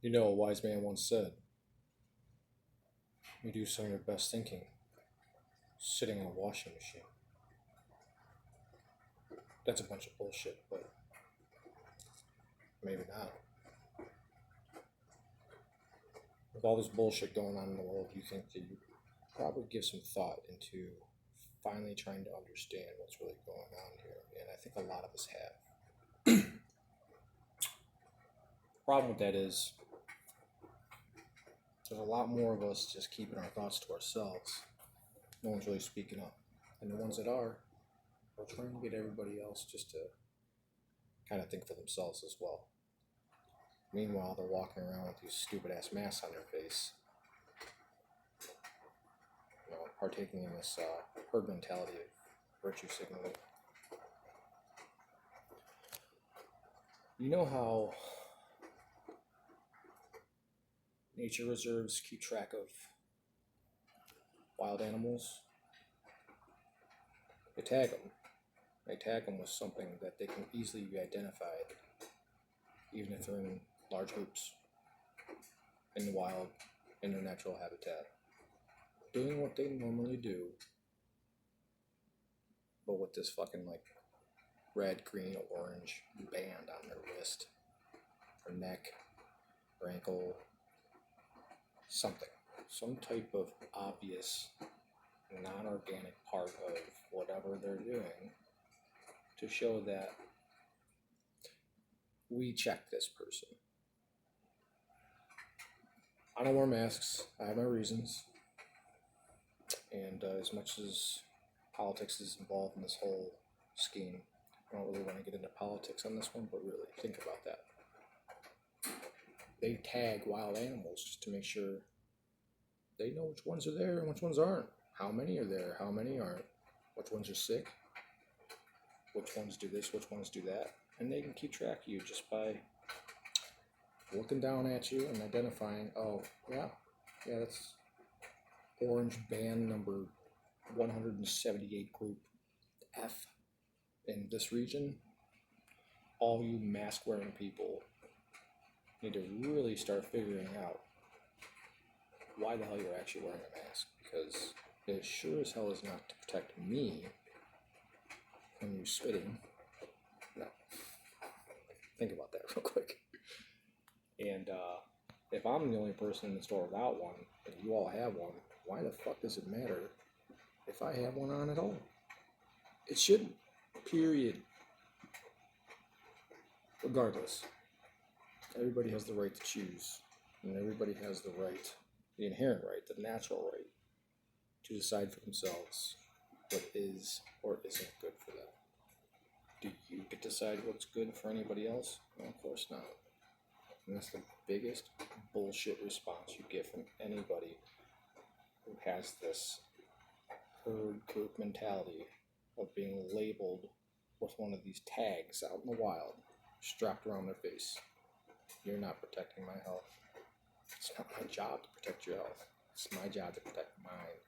You know, a wise man once said, you do some of your best thinking sitting in a washing machine. That's a bunch of bullshit, but maybe not. With all this bullshit going on in the world, you think that you probably give some thought into finally trying to understand what's really going on here, and I think a lot of us have. Problem with that is there's a lot more of us just keeping our thoughts to ourselves. No one's really speaking up, and the ones that are trying to get everybody else just to kind of think for themselves as well. Meanwhile, they're walking around with these stupid ass masks on their face, partaking in this herd mentality of virtue signaling. You know how nature reserves keep track of wild animals? They tag them. They tag them with something that they can easily be identified, even if they're in large groups, in the wild, in their natural habitat, doing what they normally do, but with this fucking red, green, orange band on their wrist, or neck, or ankle, something, some type of obvious non-organic part of whatever they're doing to show that we check this person. I don't wear masks. I have my reasons. And as much as politics is involved in this whole scheme, I don't really want to get into politics on this one, but really think about that. They tag wild animals just to make sure they know which ones are there and which ones aren't. How many are there, how many aren't, which ones are sick, which ones do this, which ones do that. And they can keep track of you just by looking down at you and identifying, oh, yeah, that's orange band number 178 group F in this region. All you mask-wearing people need to really start figuring out why the hell you're actually wearing a mask, because it sure as hell is not to protect me when you're spitting. No. Think about that real quick. And if I'm the only person in the store without one, and you all have one, why the fuck does it matter if I have one on at all? It shouldn't. Period. Regardless, everybody has the right to choose, and everybody has the right, the inherent right, the natural right, to decide for themselves what is or isn't good for them. Do you get to decide what's good for anybody else? Well, of course not. And that's the biggest bullshit response you get from anybody who has this herd group mentality of being labeled with one of these tags out in the wild, strapped around their face. You're not protecting my health. It's not my job to protect your health. It's my job to protect mine.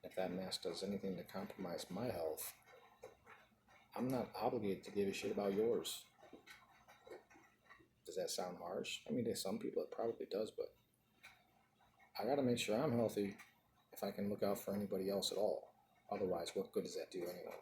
If that mask does anything to compromise my health, I'm not obligated to give a shit about yours. Does that sound harsh? I mean, to some people it probably does, but I gotta make sure I'm healthy if I can look out for anybody else at all. Otherwise, what good does that do anyway?